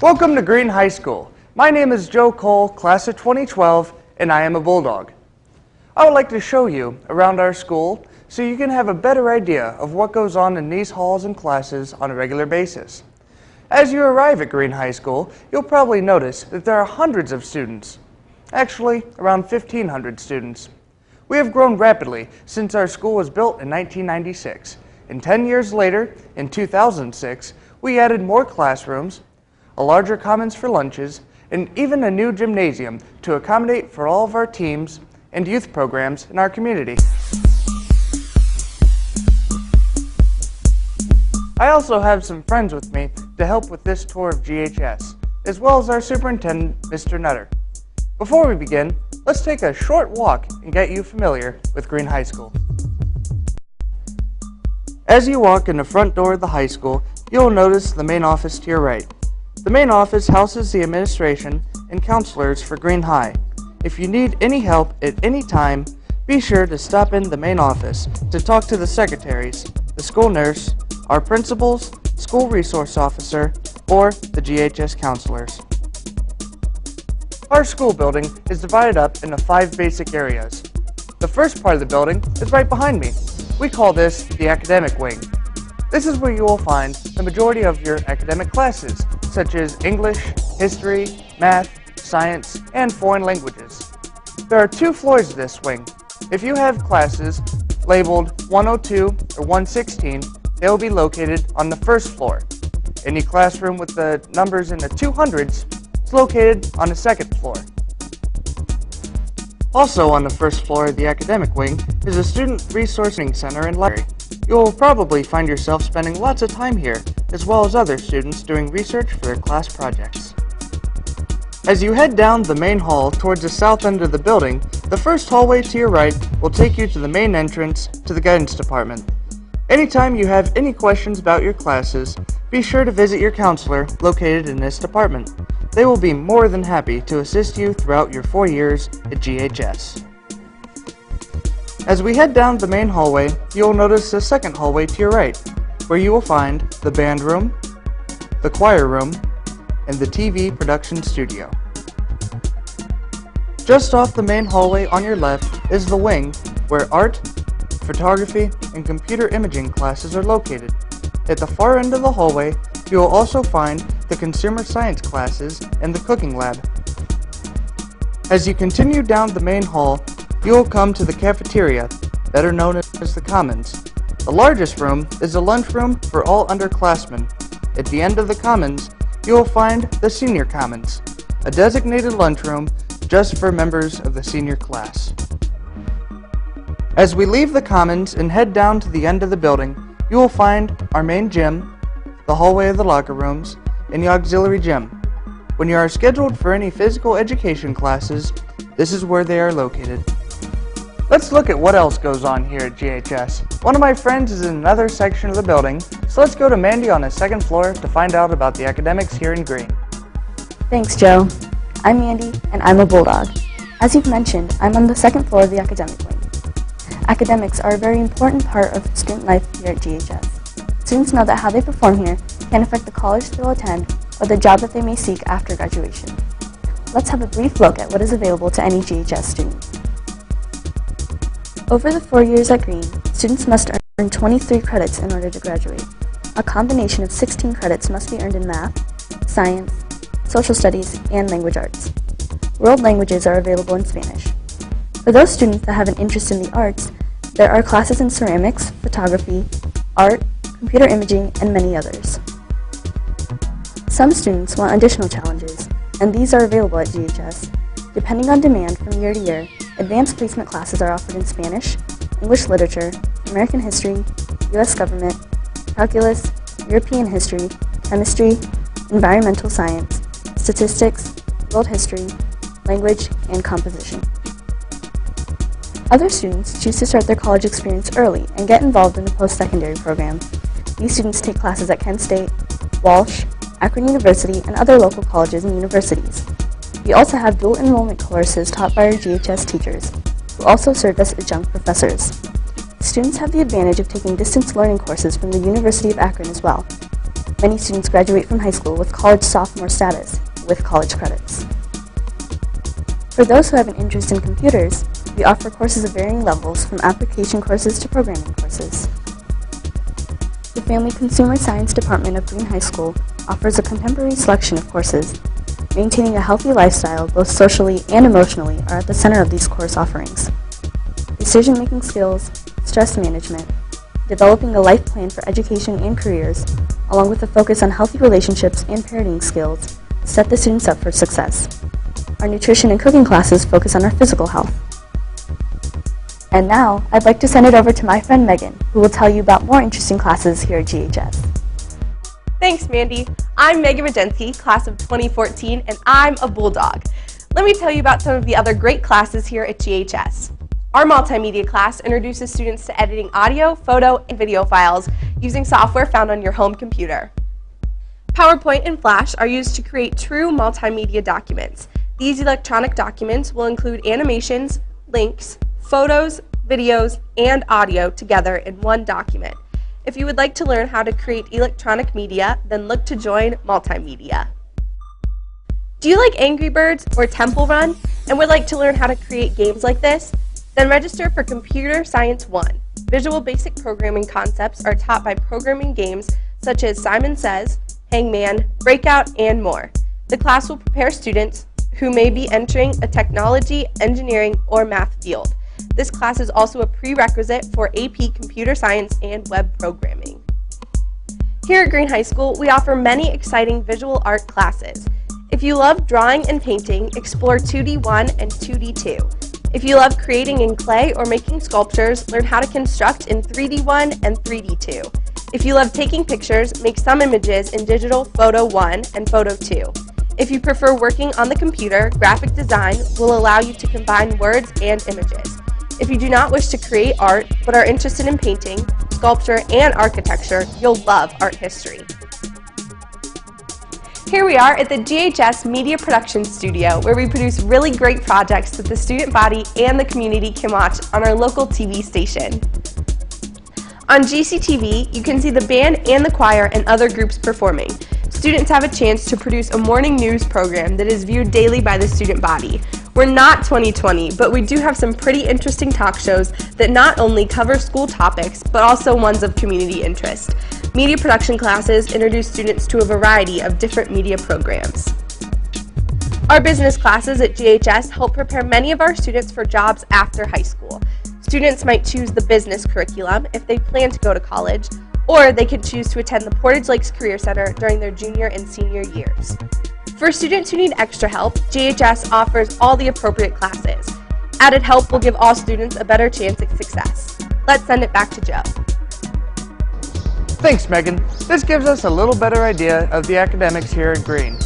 Welcome to Green High School. My name is Joe Cole, class of 2012, and I am a Bulldog. I would like to show you around our school so you can have a better idea of what goes on in these halls and classes on a regular basis. As you arrive at Green High School, you'll probably notice that there are hundreds of students. Actually, around 1,500 students. We have grown rapidly since our school was built in 1996, and 10 years later, in 2006, we added more classrooms, a larger commons for lunches, and even a new gymnasium to accommodate for all of our teams and youth programs in our community. I also have some friends with me to help with this tour of GHS, as well as our superintendent, Mr. Nutter. Before we begin, let's take a short walk and get you familiar with Green High School. As you walk in the front door of the high school, you'll notice the main office to your right. The main office houses the administration and counselors for Green High. If you need any help at any time, be sure to stop in the main office to talk to the secretaries, the school nurse, our principals, school resource officer, or the GHS counselors. Our school building is divided up into 5 basic areas. The first part of the building is right behind me. We call this the academic wing. This is where you will find the majority of your academic classes, such as English, history, math, science, and foreign languages. There are 2 floors to this wing. If you have classes labeled 102 or 116, they will be located on the first floor. Any classroom with the numbers in the 200s is located on the second floor. Also on the first floor of the academic wing is a student resourcing center and library. You will probably find yourself spending lots of time here, as well as other students doing research for their class projects. As you head down the main hall towards the south end of the building, the first hallway to your right will take you to the main entrance to the guidance department. Anytime you have any questions about your classes, be sure to visit your counselor located in this department. They will be more than happy to assist you throughout your 4 years at GHS. As we head down the main hallway, you will notice the second hallway to your right, where you will find the band room, the choir room, and the TV production studio. Just off the main hallway on your left is the wing where art, photography, and computer imaging classes are located. At the far end of the hallway, you will also find the consumer science classes and the cooking lab. As you continue down the main hall, you will come to the cafeteria, better known as the Commons. The largest room is the lunchroom for all underclassmen. At the end of the Commons, you will find the Senior Commons, a designated lunchroom just for members of the senior class. As we leave the Commons and head down to the end of the building, you will find our main gym, the hallway of the locker rooms, and the auxiliary gym. When you are scheduled for any physical education classes, this is where they are located. Let's look at what else goes on here at GHS. One of my friends is in another section of the building, so let's go to Mandy on the second floor to find out about the academics here in Green. Thanks, Joe. I'm Mandy, and I'm a Bulldog. As you've mentioned, I'm on the second floor of the academic wing. Academics are a very important part of student life here at GHS. Students know that how they perform here can affect the college they'll attend or the job that they may seek after graduation. Let's have a brief look at what is available to any GHS student. Over the 4 years at Green, students must earn 23 credits in order to graduate. A combination of 16 credits must be earned in math, science, social studies, and language arts. World languages are available in Spanish. For those students that have an interest in the arts, there are classes in ceramics, photography, art, computer imaging, and many others. Some students want additional challenges, and these are available at GHS. Depending on demand from year to year, advanced placement classes are offered in Spanish, English literature, American history, U.S. government, calculus, European history, chemistry, environmental science, statistics, world history, language, and composition. Other students choose to start their college experience early and get involved in the post-secondary program. These students take classes at Kent State, Walsh, Akron University, and other local colleges and universities. We also have dual enrollment courses taught by our GHS teachers, who also serve as adjunct professors. Students have the advantage of taking distance learning courses from the University of Akron as well. Many students graduate from high school with college sophomore status, with college credits. For those who have an interest in computers, we offer courses of varying levels, from application courses to programming courses. The Family Consumer Science Department of Green High School offers a contemporary selection of courses. Maintaining a healthy lifestyle, both socially and emotionally, are at the center of these course offerings. Decision-making skills, stress management, developing a life plan for education and careers, along with a focus on healthy relationships and parenting skills, set the students up for success. Our nutrition and cooking classes focus on our physical health. And now, I'd like to send it over to my friend Megan, who will tell you about more interesting classes here at GHS. Thanks, Mandy. I'm Megan Majensky, class of 2014, and I'm a Bulldog. Let me tell you about some of the other great classes here at GHS. Our multimedia class introduces students to editing audio, photo, and video files using software found on your home computer. PowerPoint and Flash are used to create true multimedia documents. These electronic documents will include animations, links, photos, videos, and audio together in one document. If you would like to learn how to create electronic media, then look to join Multimedia. Do you like Angry Birds or Temple Run and would like to learn how to create games like this? Then register for Computer Science 1. Visual basic programming concepts are taught by programming games such as Simon Says, Hangman, Breakout, and more. The class will prepare students who may be entering a technology, engineering, or math field. This class is also a prerequisite for AP Computer Science and Web Programming. Here at Green High School, we offer many exciting visual art classes. If you love drawing and painting, explore 2D1 and 2D2. If you love creating in clay or making sculptures, learn how to construct in 3D1 and 3D2. If you love taking pictures, make some images in Digital Photo 1 and Photo 2. If you prefer working on the computer, graphic design will allow you to combine words and images. If you do not wish to create art, but are interested in painting, sculpture, and architecture, you'll love art history. Here we are at the GHS Media Production Studio, where we produce really great projects that the student body and the community can watch on our local TV station. On GCTV, you can see the band and the choir and other groups performing. Students have a chance to produce a morning news program that is viewed daily by the student body. We're not 2020, but we do have some pretty interesting talk shows that not only cover school topics, but also ones of community interest. Media production classes introduce students to a variety of different media programs. Our business classes at GHS help prepare many of our students for jobs after high school. Students might choose the business curriculum if they plan to go to college, or they can choose to attend the Portage Lakes Career Center during their junior and senior years. For students who need extra help, GHS offers all the appropriate classes. Added help will give all students a better chance at success. Let's send it back to Joe. Thanks, Megan. This gives us a little better idea of the academics here at Green.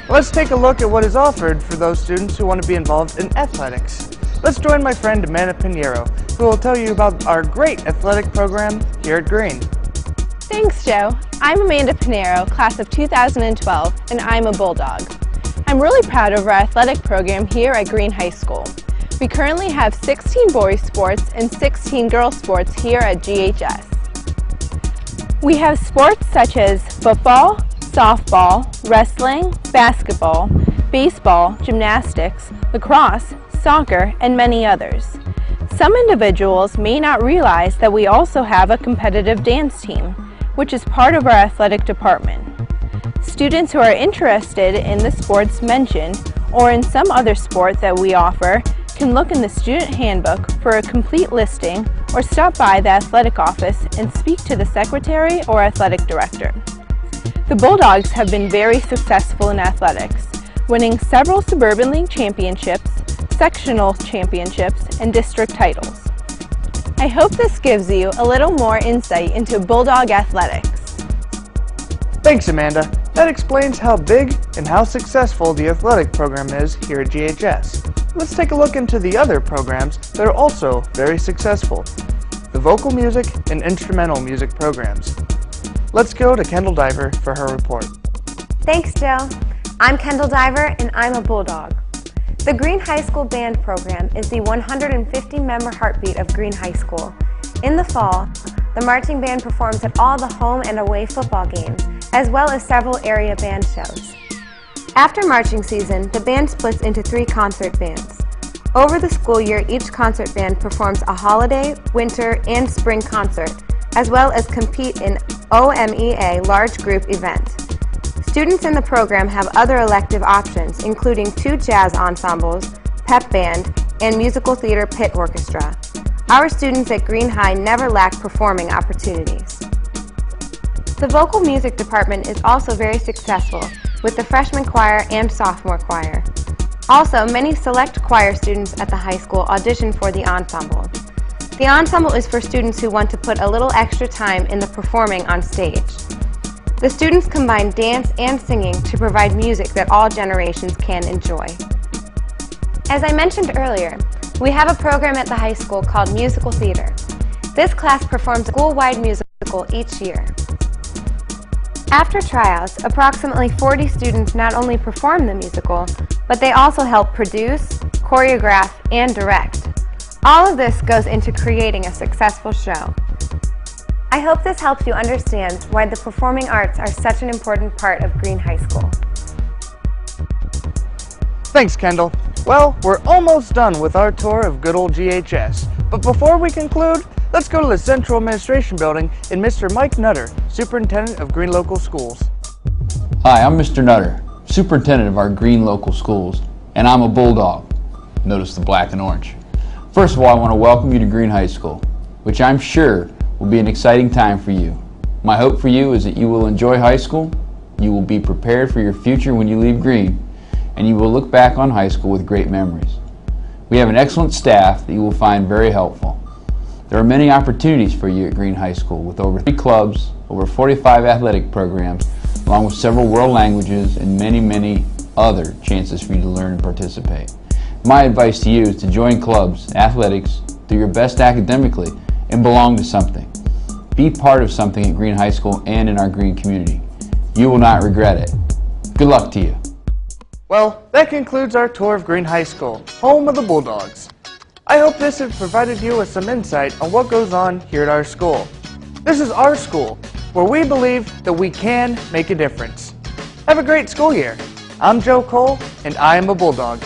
Let's take a look at what is offered for those students who want to be involved in athletics. Let's join my friend Amanda Pinheiro, who will tell you about our great athletic program here at Green. Thanks, Joe. I'm Amanda Pinheiro, class of 2012, and I'm a Bulldog. I'm really proud of our athletic program here at Green High School. We currently have 16 boys sports and 16 girls sports here at GHS. We have sports such as football, softball, wrestling, basketball, baseball, gymnastics, lacrosse, soccer, and many others. Some individuals may not realize that we also have a competitive dance team, which is part of our athletic department. Students who are interested in the sports mentioned or in some other sport that we offer can look in the student handbook for a complete listing or stop by the athletic office and speak to the secretary or athletic director. The Bulldogs have been very successful in athletics, winning several Suburban League championships, sectional championships, and district titles. I hope this gives you a little more insight into Bulldog athletics. Thanks, Amanda. That explains how big and how successful the athletic program is here at GHS. Let's take a look into the other programs that are also very successful. The vocal music and instrumental music programs. Let's go to Kendall Diver for her report. Thanks, Joe. I'm Kendall Diver, and I'm a Bulldog. The Green High School Band program is the 150-member heartbeat of Green High School. In the fall, the marching band performs at all the home and away football games as well as several area band shows. After marching season, the band splits into 3 concert bands. Over the school year, each concert band performs a holiday, winter, and spring concert, as well as compete in OMEA large group event. Students in the program have other elective options, including 2 jazz ensembles, pep band, and musical theater pit orchestra. Our students at Green High never lack performing opportunities. The vocal music department is also very successful with the freshman choir and sophomore choir. Also, many select choir students at the high school audition for the ensemble. The ensemble is for students who want to put a little extra time in the performing on stage. The students combine dance and singing to provide music that all generations can enjoy. As I mentioned earlier, we have a program at the high school called Musical Theater. This class performs a school-wide musical each year. After tryouts, approximately 40 students not only perform the musical, but they also help produce, choreograph, and direct. All of this goes into creating a successful show. I hope this helps you understand why the performing arts are such an important part of Green High School. Thanks, Kendall. Well, we're almost done with our tour of good old GHS. But before we conclude, let's go to the Central Administration Building and Mr. Mike Nutter, Superintendent of Green Local Schools. Hi, I'm Mr. Nutter, Superintendent of our Green Local Schools, and I'm a Bulldog. Notice the black and orange. First of all, I want to welcome you to Green High School, which I'm sure will be an exciting time for you. My hope for you is that you will enjoy high school, you will be prepared for your future when you leave Green, and you will look back on high school with great memories. We have an excellent staff that you will find very helpful. There are many opportunities for you at Green High School with over 3 clubs, over 45 athletic programs, along with several world languages and many other chances for you to learn and participate. My advice to you is to join clubs, athletics, do your best academically, and belong to something. Be part of something at Green High School and in our Green community. You will not regret it. Good luck to you. Well, that concludes our tour of Green High School, home of the Bulldogs. I hope this has provided you with some insight on what goes on here at our school. This is our school, where we believe that we can make a difference. Have a great school year. I'm Joe Cole, and I am a Bulldog.